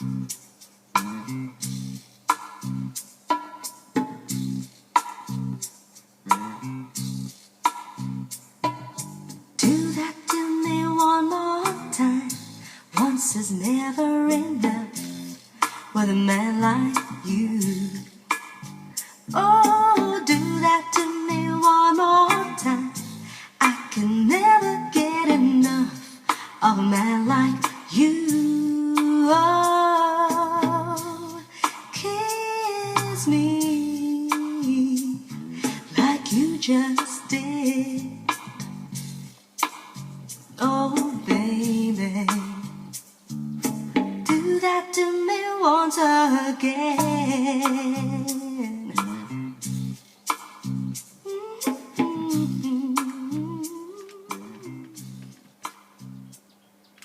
Do that to me one more time. Once is never enough with a man like you. Oh, do that to me one more time. I can never get enough of a man like you. Oh, kiss me like you just did. Oh, baby, do that to me once again.